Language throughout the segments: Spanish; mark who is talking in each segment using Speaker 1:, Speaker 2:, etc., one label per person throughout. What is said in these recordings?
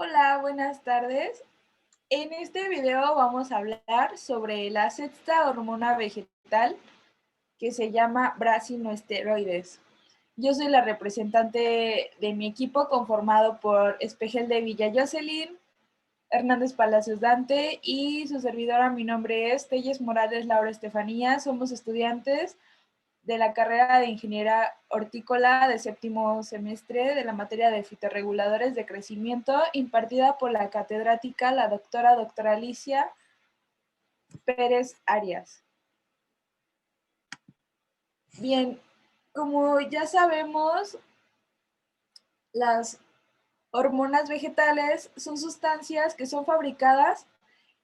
Speaker 1: Hola, buenas tardes. En este video vamos a hablar sobre la sexta hormona vegetal que se llama brasinoesteroides. Yo soy la representante de mi equipo conformado por Espejel de Villa Jocelyn, Hernández Palacios Dante y su servidora. Mi nombre es Telles Morales Laura Estefanía. Somos estudiantes de la carrera de Ingeniería Hortícola de séptimo semestre de la materia de fitorreguladores de crecimiento impartida por la catedrática, la doctora Alicia Pérez Arias. Bien, como ya sabemos, las hormonas vegetales son sustancias que son fabricadas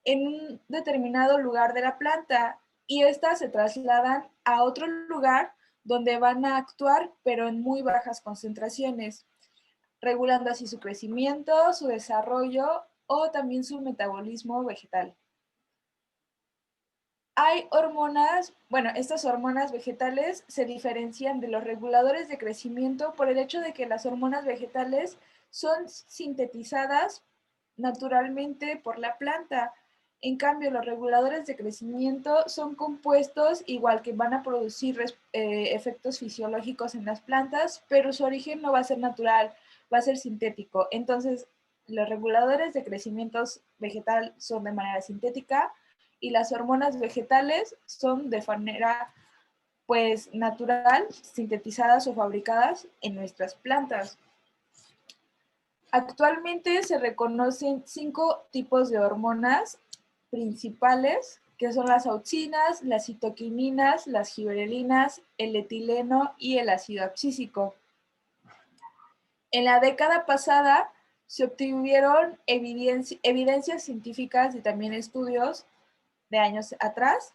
Speaker 1: en un determinado lugar de la planta y estas se trasladan a otro lugar donde van a actuar, pero en muy bajas concentraciones, regulando así su crecimiento, su desarrollo o también su metabolismo vegetal. Hay hormonas, bueno, estas hormonas vegetales se diferencian de los reguladores de crecimiento por el hecho de que las hormonas vegetales son sintetizadas naturalmente por la planta. En cambio, los reguladores de crecimiento son compuestos igual que van a producir efectos fisiológicos en las plantas, pero su origen no va a ser natural, va a ser sintético. Entonces, los reguladores de crecimiento vegetal son de manera sintética y las hormonas vegetales son de manera pues natural, sintetizadas o fabricadas en nuestras plantas. Actualmente se reconocen 5 tipos de hormonas principales, que son las auxinas, las citoquininas, las gibberelinas, el etileno y el ácido abscísico. En la década pasada se obtuvieron evidencias científicas y también estudios de años atrás,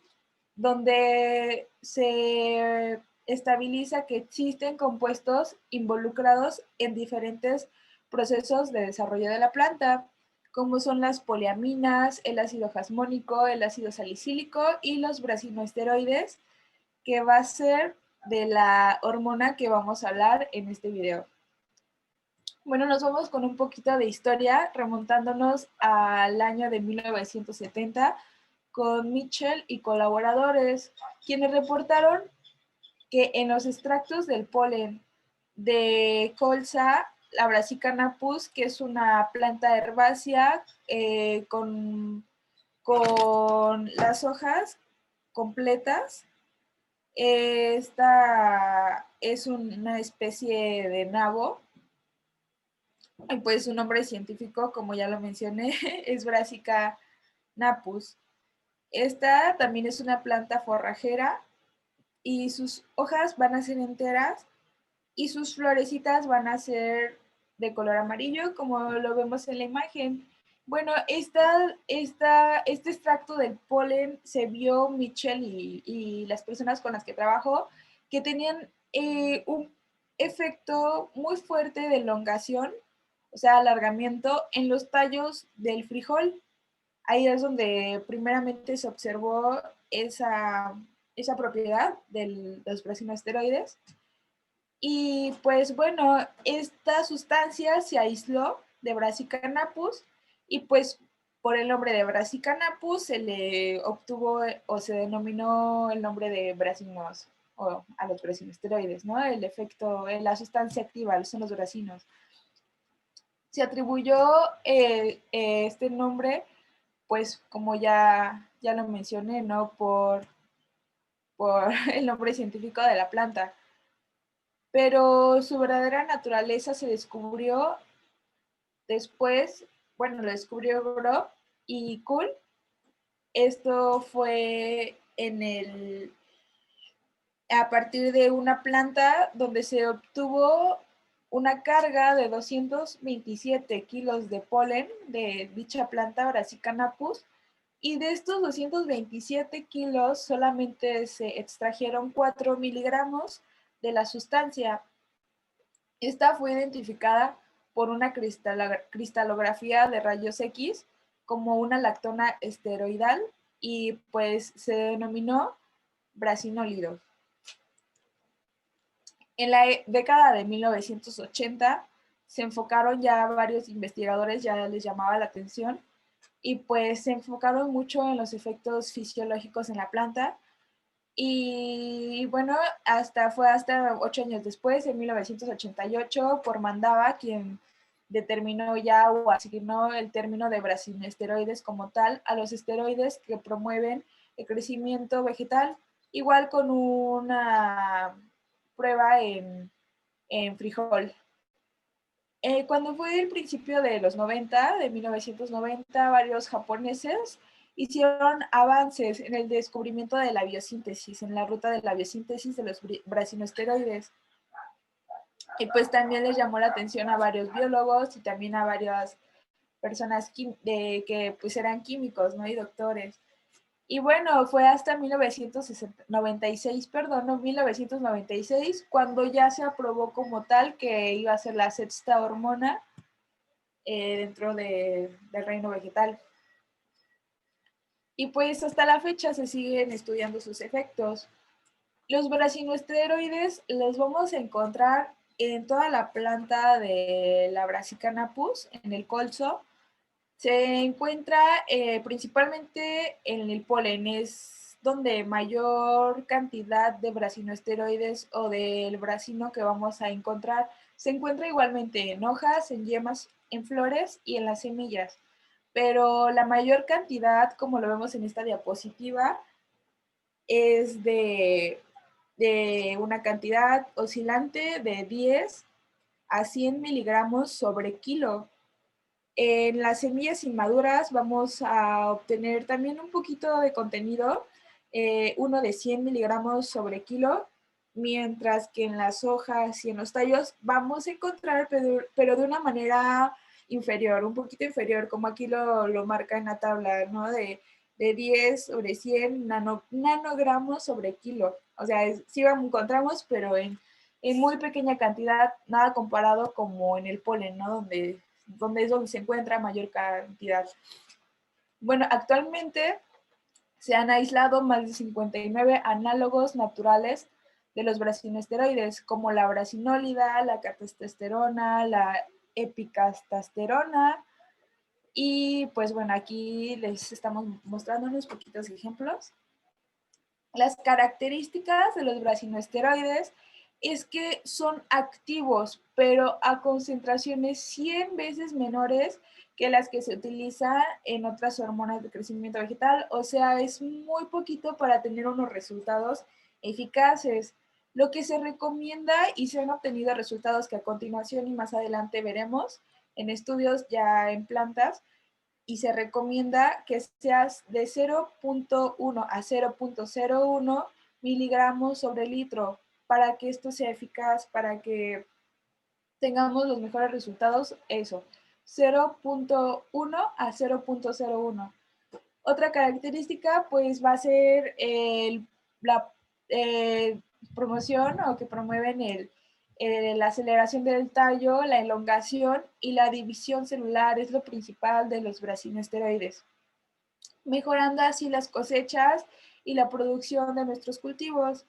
Speaker 1: donde se estabiliza que existen compuestos involucrados en diferentes procesos de desarrollo de la planta, como son las poliaminas, el ácido jasmónico, el ácido salicílico y los brasinoesteroides, que va a ser de la hormona que vamos a hablar en este video. Bueno, nos vamos con un poquito de historia, remontándonos al año de 1970, con Mitchell y colaboradores, quienes reportaron que en los extractos del polen de colza, la Brassica napus, que es una planta herbácea con las hojas completas, esta es una especie de nabo, y pues su nombre científico, como ya lo mencioné, es Brassica napus. Esta también es una planta forrajera y sus hojas van a ser enteras y sus florecitas van a ser de color amarillo, como lo vemos en la imagen. Bueno, este extracto del polen se vio Michelle y las personas con las que trabajó que tenían un efecto muy fuerte de elongación, o sea, alargamiento en los tallos del frijol. Ahí es donde primeramente se observó esa propiedad de los brasinoesteroides. Y pues bueno, esta sustancia se aisló de Brassica napus y pues por el nombre de Brassica napus se le obtuvo o se denominó el nombre de bracinos o a los brasinoesteroides, ¿no? El efecto, la sustancia activa son los bracinos. Se atribuyó este nombre, pues como ya lo mencioné, ¿no? Por el nombre científico de la planta. Pero su verdadera naturaleza se descubrió después, bueno, lo descubrió Grob y Kuhl. Esto fue a partir de una planta donde se obtuvo una carga de 227 kilos de polen de dicha planta Brassica napus, y de estos 227 kilos solamente se extrajeron 4 miligramos de la sustancia. Esta fue identificada por una cristalografía de rayos X como una lactona esteroidal y pues se denominó brasinólido. En la década de 1980 se enfocaron ya varios investigadores, ya les llamaba la atención, y pues se enfocaron mucho en los efectos fisiológicos en la planta. Y bueno, fue hasta 8 años después, en 1988, por Mandava, quien determinó ya o asignó el término de brasinoesteroides como tal a los esteroides que promueven el crecimiento vegetal, igual con una prueba en frijol. Cuando fue el principio de los 90, de 1990, varios japoneses hicieron avances en el descubrimiento de la biosíntesis, en la ruta de la biosíntesis de los brasinoesteroides. Y pues también les llamó la atención a varios biólogos y también a varias personas que pues eran químicos, ¿no? Y doctores. Y bueno, fue hasta 1996, cuando ya se aprobó como tal que iba a ser la sexta hormona dentro del reino vegetal. Y pues hasta la fecha se siguen estudiando sus efectos. Los brasinoesteroides los vamos a encontrar en toda la planta de la Brassica napus, en el colzo. Se encuentra principalmente en el polen, es donde mayor cantidad de brasinoesteroides o del brasino que vamos a encontrar. Se encuentra igualmente en hojas, en yemas, en flores y en las semillas. Pero la mayor cantidad, como lo vemos en esta diapositiva, es de una cantidad oscilante de 10 a 100 miligramos sobre kilo. En las semillas inmaduras vamos a obtener también un poquito de contenido, uno de 100 miligramos sobre kilo, mientras que en las hojas y en los tallos vamos a encontrar, pero de una manera inferior, un poquito inferior, como aquí lo marca en la tabla, ¿no? De 10 sobre 100 nanogramos sobre kilo. O sea, sí encontramos, pero en muy pequeña cantidad, nada comparado como en el polen, ¿no? Donde es donde se encuentra mayor cantidad. Bueno, actualmente se han aislado más de 59 análogos naturales de los brasinoesteroides, como la brasinólida, la catatesterona, la epicastasterona, y pues bueno, aquí les estamos mostrando unos poquitos ejemplos. Las características de los brasinoesteroides es que son activos, pero a concentraciones 100 veces menores que las que se utilizan en otras hormonas de crecimiento vegetal. O sea, es muy poquito para tener unos resultados eficaces. Lo que se recomienda, y se han obtenido resultados que a continuación y más adelante veremos en estudios ya en plantas, y se recomienda que seas de 0.1 a 0.01 miligramos sobre litro para que esto sea eficaz, para que tengamos los mejores resultados, eso, 0.1 a 0.01. Otra característica pues va a ser la promoción o que promueven la aceleración del tallo, la elongación y la división celular es lo principal de los brasinoesteroides, mejorando así las cosechas y la producción de nuestros cultivos.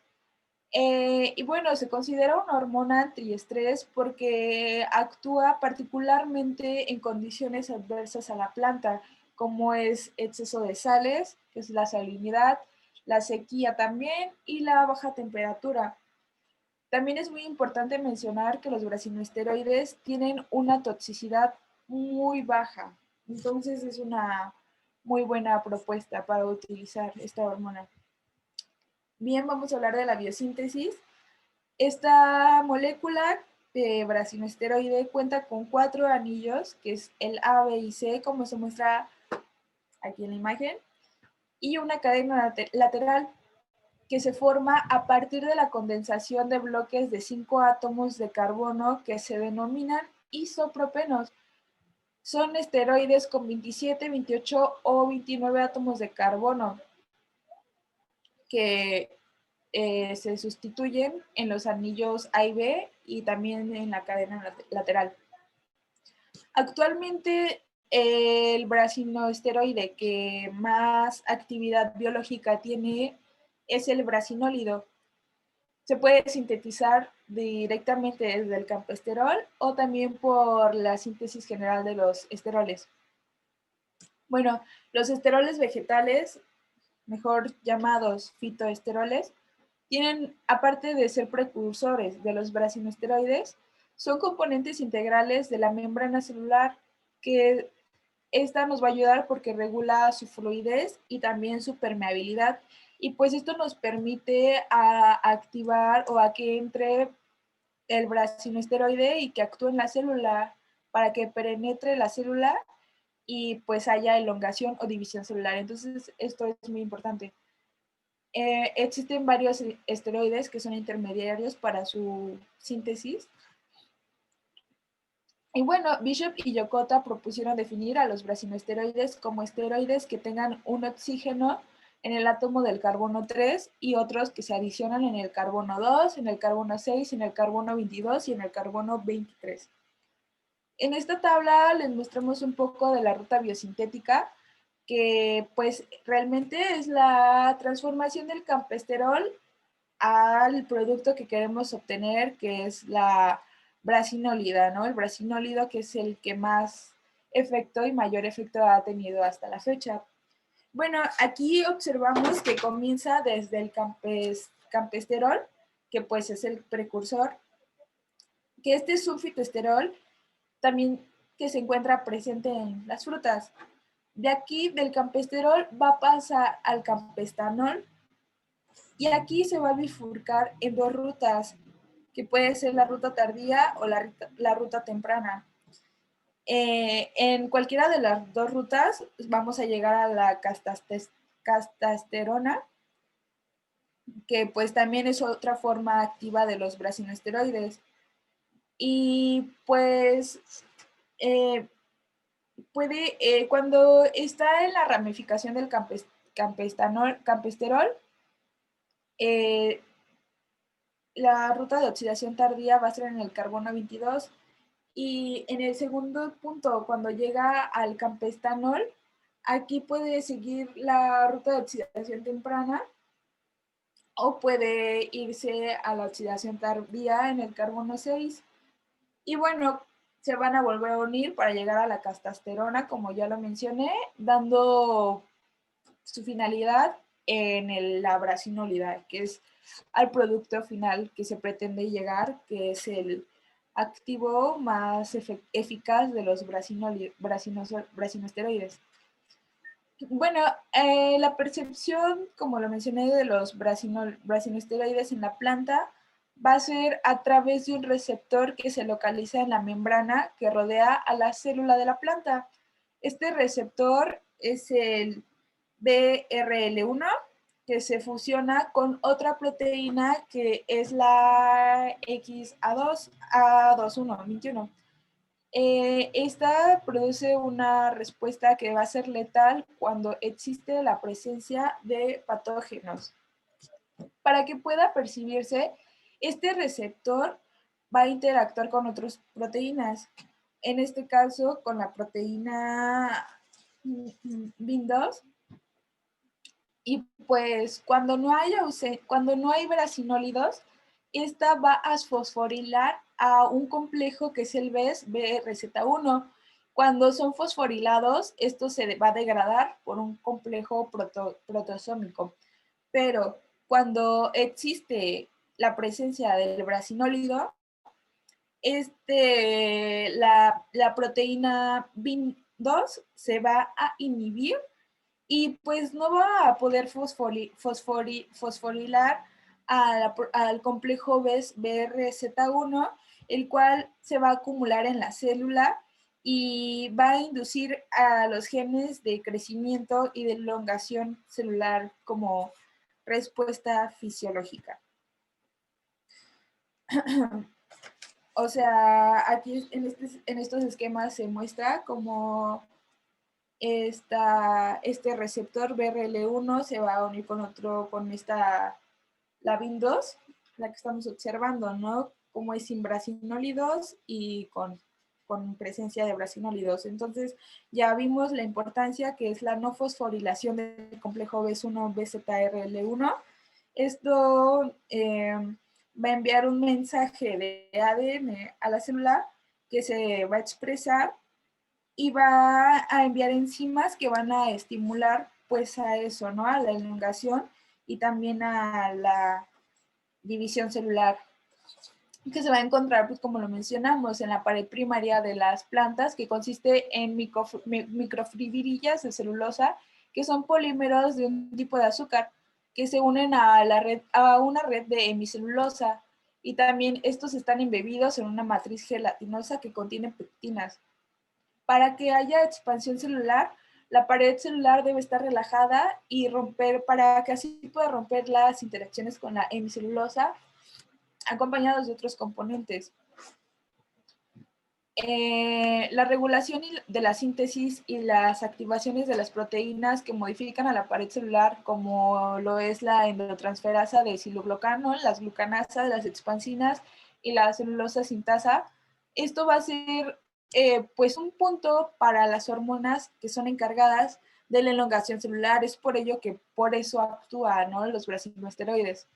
Speaker 1: Y bueno, se considera una hormona antiestrés porque actúa particularmente en condiciones adversas a la planta, como es exceso de sales, que es la salinidad, la sequía también y la baja temperatura. También es muy importante mencionar que los brasinoesteroides tienen una toxicidad muy baja, entonces es una muy buena propuesta para utilizar esta hormona. Bien, vamos a hablar de la biosíntesis. Esta molécula de brasinoesteroide cuenta con 4 anillos, que es el A, B y C, como se muestra aquí en la imagen, y una cadena lateral que se forma a partir de la condensación de bloques de 5 átomos de carbono que se denominan isopropenos. Son esteroides con 27, 28 o 29 átomos de carbono que se sustituyen en los anillos A y B y también en la cadena lateral. Actualmente el brasinoesteroide que más actividad biológica tiene es el brasinólido. Se puede sintetizar directamente desde el campesterol o también por la síntesis general de los esteroles. Bueno, los esteroles vegetales, mejor llamados fitoesteroles, tienen, aparte de ser precursores de los brasinoesteroides, son componentes integrales de la membrana celular, que esta nos va a ayudar porque regula su fluidez y también su permeabilidad. Y pues esto nos permite activar o a que entre el brasinoesteroide y que actúe en la célula para que penetre la célula y pues haya elongación o división celular. Entonces, esto es muy importante. Existen varios esteroides que son intermediarios para su síntesis. Y bueno, Bishop y Yokota propusieron definir a los brasinoesteroides como esteroides que tengan un oxígeno en el átomo del carbono 3 y otros que se adicionan en el carbono 2, en el carbono 6, en el carbono 22 y en el carbono 23. En esta tabla les mostramos un poco de la ruta biosintética, que pues realmente es la transformación del campesterol al producto que queremos obtener, que es la brasinólida, ¿no? El brasinólido, que es el que más efecto y mayor efecto ha tenido hasta la fecha. Bueno, aquí observamos que comienza desde el campesterol, que pues es el precursor, que este sulfitoesterol también que se encuentra presente en las frutas. De aquí, del campesterol, va a pasar al campestanol, y aquí se va a bifurcar en dos rutas, que puede ser la ruta tardía o la ruta temprana. En cualquiera de las dos rutas vamos a llegar a la castasterona, que pues también es otra forma activa de los brasinoesteroides. Y pues cuando está en la ramificación del campesterol, eh, la ruta de oxidación tardía va a ser en el carbono 22, y en el segundo punto, cuando llega al campestanol, aquí puede seguir la ruta de oxidación temprana o puede irse a la oxidación tardía en el carbono 6. Y bueno, se van a volver a unir para llegar a la castasterona, como ya lo mencioné, dando su finalidad en la brasinólida, que es al producto final que se pretende llegar, que es el activo más eficaz de los brasinoesteroides. Bueno, la percepción, como lo mencioné, de los brasinoesteroides en la planta va a ser a través de un receptor que se localiza en la membrana que rodea a la célula de la planta. Este receptor es el BRL1, que se fusiona con otra proteína que es la XA2A21. Esta produce una respuesta que va a ser letal cuando existe la presencia de patógenos. Para que pueda percibirse, este receptor va a interactuar con otras proteínas. En este caso, con la proteína BIN2. Y pues cuando no hay brasinólidos, esta va a fosforilar a un complejo que es el BRZ1. Cuando son fosforilados, esto se va a degradar por un complejo protosómico. Pero cuando existe la presencia del brasinólido, la proteína BIN2 se va a inhibir y pues no va a poder fosforilar al complejo BRZ1, el cual se va a acumular en la célula y va a inducir a los genes de crecimiento y de elongación celular como respuesta fisiológica. O sea, aquí en estos esquemas se muestra cómo este receptor BRL1 se va a unir con la BIN2, la que estamos observando, ¿no? Como es sin brasinólidos y con presencia de brasinólidos. Entonces, ya vimos la importancia que es la no fosforilación del complejo B1 BZRL1. Esto va a enviar un mensaje de ADN a la célula que se va a expresar y va a enviar enzimas que van a estimular pues a eso, ¿no? A la elongación y también a la división celular, que se va a encontrar, pues como lo mencionamos, en la pared primaria de las plantas, que consiste en microfibrillas de celulosa, que son polímeros de un tipo de azúcar, que se unen a una red de hemicelulosa, y también estos están embebidos en una matriz gelatinosa que contiene pectinas. Para que haya expansión celular, la pared celular debe estar relajada y para que así pueda romper las interacciones con la hemicelulosa, acompañados de otros componentes. La regulación de la síntesis y las activaciones de las proteínas que modifican a la pared celular, como lo es la endotransferasa de siloglucano, las glucanasas, las expansinas y la celulosa sintasa, esto va a ser pues un punto para las hormonas que son encargadas de la elongación celular. Es por ello que por eso actúan, ¿no?, los brasinoesteroides.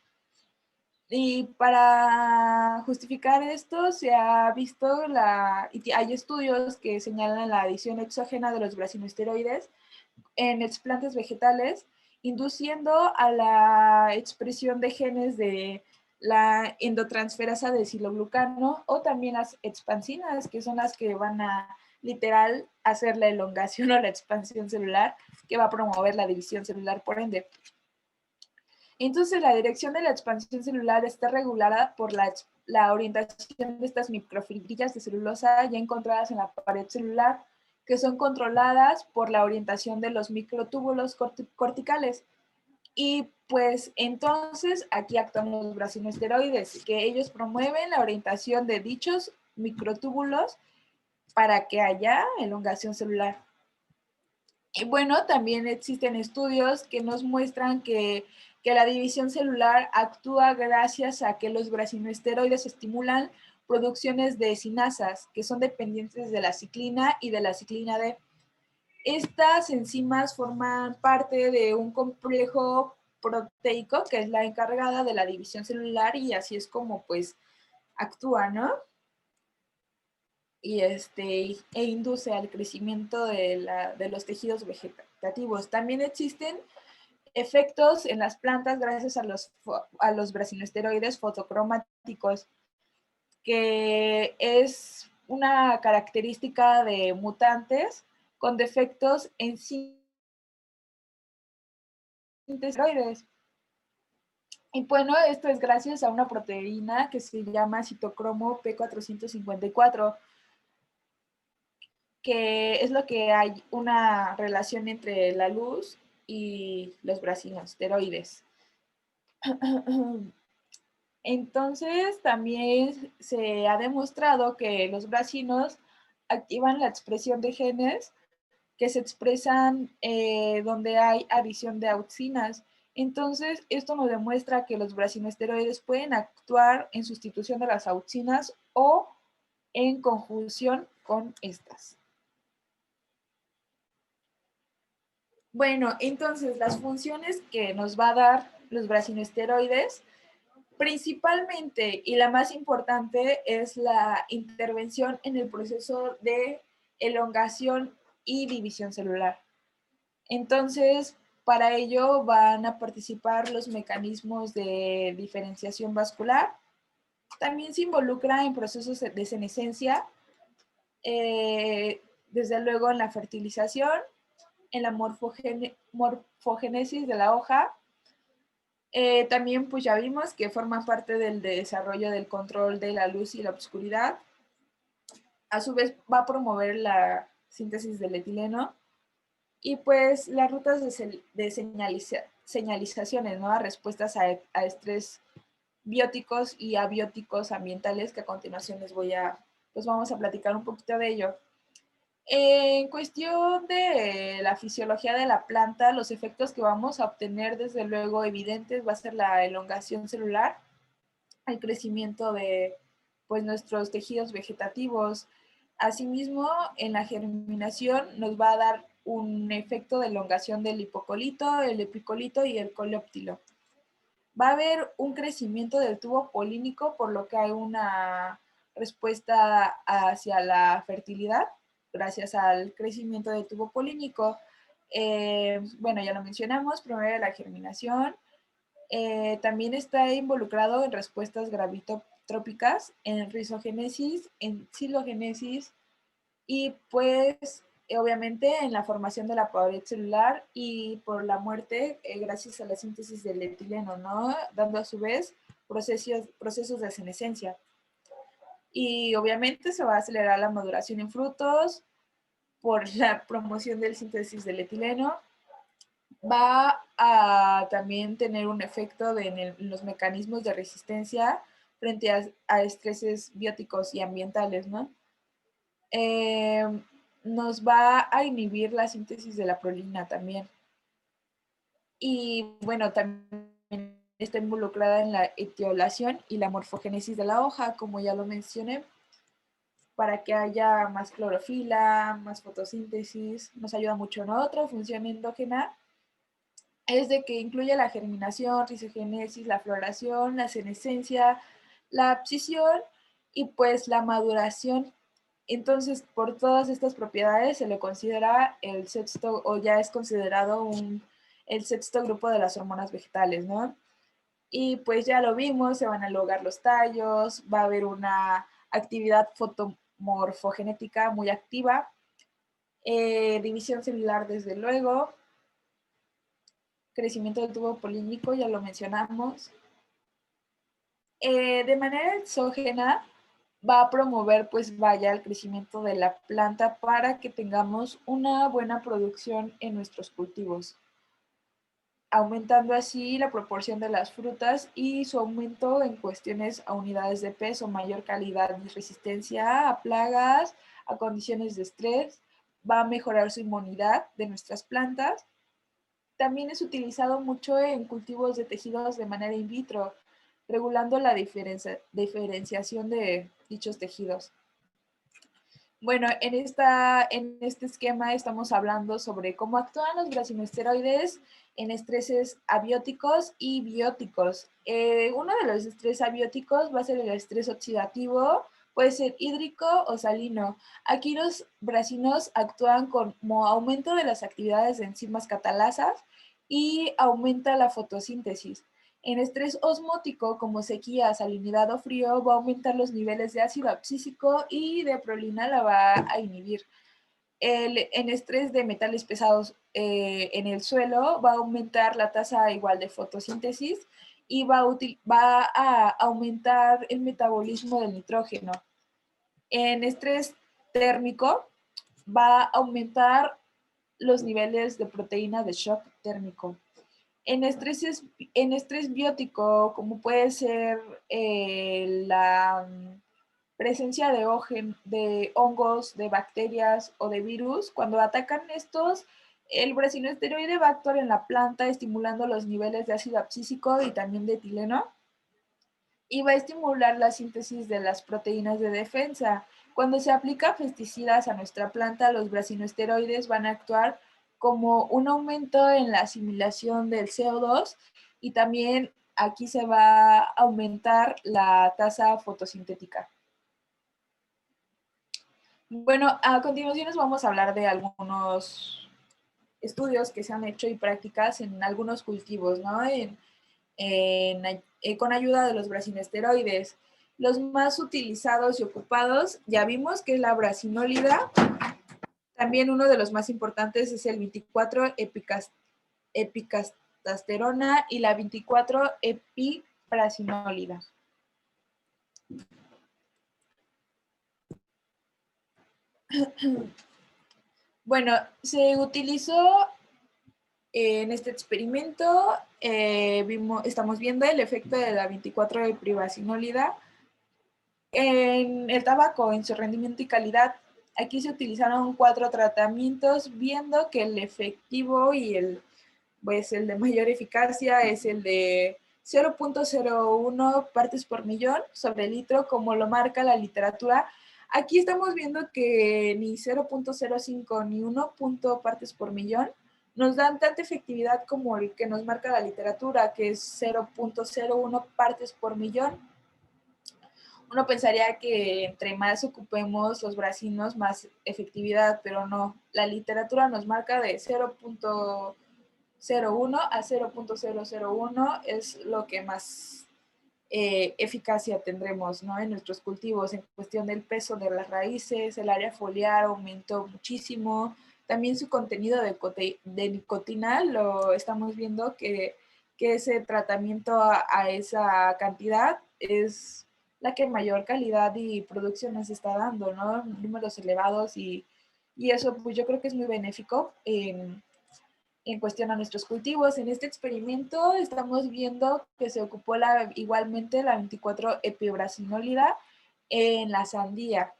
Speaker 1: Y para justificar esto se ha visto y hay estudios que señalan la adición exógena de los brasinoesteroides en explantes vegetales, induciendo a la expresión de genes de la endotransferasa de siloglucano o también las expansinas, que son las que van a literal hacer la elongación o la expansión celular, que va a promover la división celular por ende. Entonces, la dirección de la expansión celular está regulada por la orientación de estas microfibrillas de celulosa ya encontradas en la pared celular, que son controladas por la orientación de los microtúbulos corticales. Y pues entonces aquí actúan los brasinoesteroides, que ellos promueven la orientación de dichos microtúbulos para que haya elongación celular. Y bueno, también existen estudios que nos muestran que la división celular actúa gracias a que los brasinoesteroides estimulan producciones de sinasas, que son dependientes de la ciclina y de la ciclina D. Estas enzimas forman parte de un complejo proteico que es la encargada de la división celular, y así es como pues actúa, ¿no? Y e induce al crecimiento de los tejidos vegetativos. También existen efectos en las plantas gracias a los brasinoesteroides fotocromáticos, que es una característica de mutantes con defectos en esteroides. Y bueno, esto es gracias a una proteína que se llama citocromo P454, que es lo que hay una relación entre la luz y los brasinoesteroides. Entonces, también se ha demostrado que los bracinos activan la expresión de genes que se expresan donde hay adición de auxinas. Entonces, esto nos demuestra que los brasinoesteroides pueden actuar en sustitución de las auxinas o en conjunción con estas. Bueno, entonces las funciones que nos va a dar los brasinoesteroides, principalmente y la más importante, es la intervención en el proceso de elongación y división celular. Entonces, para ello van a participar los mecanismos de diferenciación vascular. También se involucra en procesos de senescencia, desde luego en la fertilización, en la morfogénesis de la hoja. También pues ya vimos que forma parte del desarrollo del control de la luz y la oscuridad. A su vez va a promover la síntesis del etileno y pues las rutas de señalizaciones, ¿no?, a respuestas a estrés bióticos y abióticos ambientales, que a continuación pues vamos a platicar un poquito de ello. En cuestión de la fisiología de la planta, los efectos que vamos a obtener, desde luego evidentes, va a ser la elongación celular, el crecimiento de pues nuestros tejidos vegetativos. Asimismo, en la germinación nos va a dar un efecto de elongación del hipocolito, el epicolito y el coleóptilo. va a haber un crecimiento del tubo polínico, por lo que hay una respuesta hacia la fertilidad gracias al crecimiento del tubo polínico. Bueno, ya lo mencionamos, promueve la germinación. También está involucrado en respuestas gravitotrópicas, en rizogénesis, en xilogénesis y pues obviamente en la formación de la pared celular y por la muerte gracias a la síntesis del etileno, ¿no? Dando a su vez procesos de senescencia. Y obviamente se va a acelerar la maduración en frutos por la promoción del síntesis del etileno. Va a también tener un efecto en los mecanismos de resistencia frente a estreses bióticos y ambientales, ¿no? Nos va a inhibir la síntesis de la prolina también. Y bueno, también está involucrada en la etiolación y la morfogénesis de la hoja, como ya lo mencioné, para que haya más clorofila, más fotosíntesis. Nos ayuda mucho, ¿no? Otra función endógena es de que incluye la germinación, rizogénesis, la floración, la senescencia, la abscisión y pues la maduración. Entonces, por todas estas propiedades se le considera el sexto, o ya es considerado el sexto grupo de las hormonas vegetales, ¿no? Y pues ya lo vimos, se van a lograr los tallos, va a haber una actividad fotomorfogenética muy activa, división celular desde luego, crecimiento del tubo polínico, ya lo mencionamos. De manera exógena, va a promover, pues vaya, el crecimiento de la planta para que tengamos una buena producción en nuestros cultivos, aumentando así la proporción de las frutas y su aumento en cuestiones a unidades de peso, mayor calidad y resistencia a plagas, a condiciones de estrés, va a mejorar su inmunidad de nuestras plantas. También es utilizado mucho en cultivos de tejidos de manera in vitro, regulando la diferenciación de dichos tejidos. Bueno, en este esquema estamos hablando sobre cómo actúan los brasinoesteroides en estreses abióticos y bióticos. Uno de los estrés abióticos va a ser el estrés oxidativo, puede ser hídrico o salino. Aquí los bracinos actúan como aumento de las actividades de enzimas catalasas y aumenta la fotosíntesis. En estrés osmótico, como sequía, salinidad o frío, va a aumentar los niveles de ácido abscísico y de prolina la va a inhibir. En estrés de metales pesados en el suelo va a aumentar la tasa igual de fotosíntesis y va a aumentar el metabolismo del nitrógeno. En estrés térmico va a aumentar los niveles de proteína de shock térmico. En estrés biótico, como puede ser la presencia de hongos, de bacterias o de virus, cuando atacan estos, el brasinoesteroide va a actuar en la planta estimulando los niveles de ácido abscísico y también de etileno y va a estimular la síntesis de las proteínas de defensa. Cuando se aplica pesticidas a nuestra planta, los brasinoesteroides van a actuar como un aumento en la asimilación del CO2 y también aquí se va a aumentar la tasa fotosintética. Bueno, a continuación les vamos a hablar de algunos estudios que se han hecho y prácticas en algunos cultivos, ¿no? Con ayuda de los brasinesteroides. Los más utilizados y ocupados, ya vimos que es la brasinólida. También uno de los más importantes es el 24 epicastasterona y la 24 epibrasinólida. Bueno, se utilizó en este experimento, estamos viendo el efecto de la 24 epibrasinólida en el tabaco, en su rendimiento y calidad. Aquí se utilizaron 4 tratamientos, viendo que el efectivo y el de mayor eficacia es el de 0.01 partes por millón sobre litro, como lo marca la literatura. Aquí estamos viendo que ni 0.05 ni 1 partes por millón nos dan tanta efectividad como el que nos marca la literatura, que es 0.01 partes por millón. Uno pensaría que entre más ocupemos los bracinos, más efectividad, pero no. La literatura nos marca de 0.01 a 0.001 es lo que más eficacia tendremos, ¿no? En nuestros cultivos, en cuestión del peso de las raíces, el área foliar aumentó muchísimo. También su contenido de nicotina, lo estamos viendo que ese tratamiento a esa cantidad es la que mayor calidad y producción nos está dando, ¿no? Números elevados y eso pues yo creo que es muy benéfico en cuestión a nuestros cultivos. En este experimento estamos viendo que se ocupó igualmente la 24 epibrasinólida en la sandía.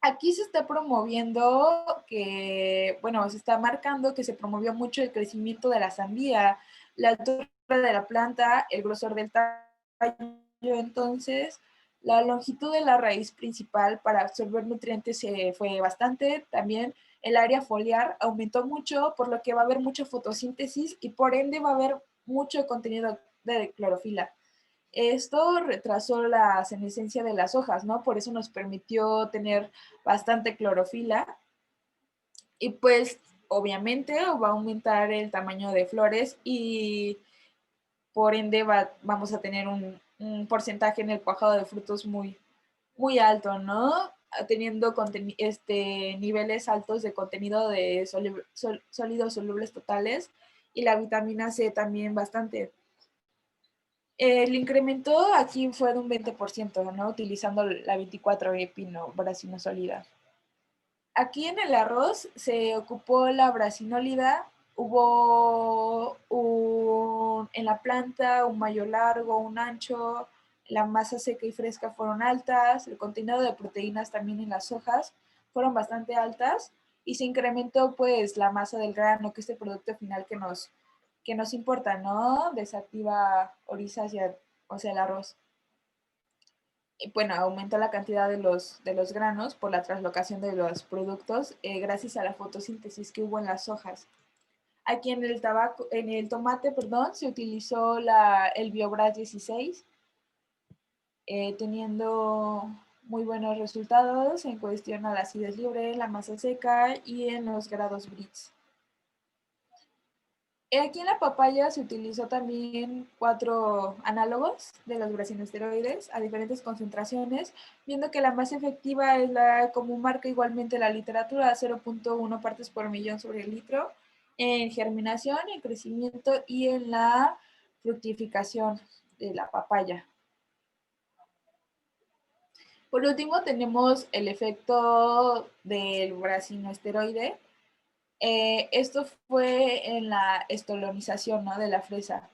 Speaker 1: Aquí se está promoviendo que, bueno, se está marcando que se promovió mucho el crecimiento de la sandía, la altura de la planta, el grosor del tallo, entonces la longitud de la raíz principal para absorber nutrientes fue bastante, también el área foliar aumentó mucho, por lo que va a haber mucha fotosíntesis y por ende va a haber mucho contenido de clorofila. Esto retrasó la senescencia de las hojas, ¿no? Por eso nos permitió tener bastante clorofila y pues obviamente va a aumentar el tamaño de flores y por ende vamos a tener un porcentaje en el cuajado de frutos muy alto, ¿no? Teniendo niveles altos de contenido de sólidos solubles totales y la vitamina C también bastante. El incremento aquí fue de un 20%, ¿no? Utilizando la 24 epino brasinosólida. Aquí en el arroz se ocupó la brasinólida, hubo en la planta un mayor largo, un ancho, la masa seca y fresca fueron altas, el contenido de proteínas también en las hojas fueron bastante altas y se incrementó pues la masa del grano, que es el producto final que nos importa, ¿no? Desactiva orizácea, o sea, el arroz. Y bueno, aumentó la cantidad de los granos por la translocación de los productos gracias a la fotosíntesis que hubo en las hojas. Aquí en el tomate, perdón, se utilizó el Biobras 16, teniendo muy buenos resultados en cuestión a la acidez libre, la masa seca y en los grados Brix. Aquí en la papaya se utilizó también 4 análogos de los brasinoesteroides a diferentes concentraciones, viendo que la más efectiva es la, como marca igualmente la literatura, 0.1 partes por millón sobre el litro, en germinación, en crecimiento y en la fructificación de la papaya. Por último, tenemos el efecto del brasinoesteroide. Esto fue en la estolonización, ¿no? De la fresa.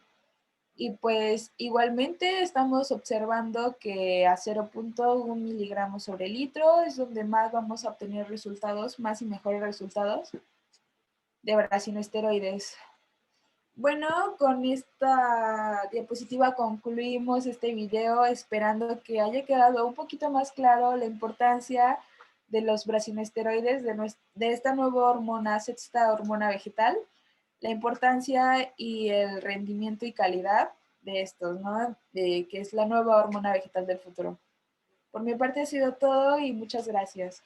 Speaker 1: Y pues igualmente estamos observando que a 0.1 miligramos sobre litro es donde más vamos a obtener resultados, más y mejores resultados de brasinoesteroides. Bueno, con esta diapositiva concluimos este video esperando que haya quedado un poquito más claro la importancia de los brasinoesteroides, de esta nueva hormona, sexta hormona vegetal, la importancia y el rendimiento y calidad de estos, ¿no? Que es la nueva hormona vegetal del futuro. Por mi parte ha sido todo y muchas gracias.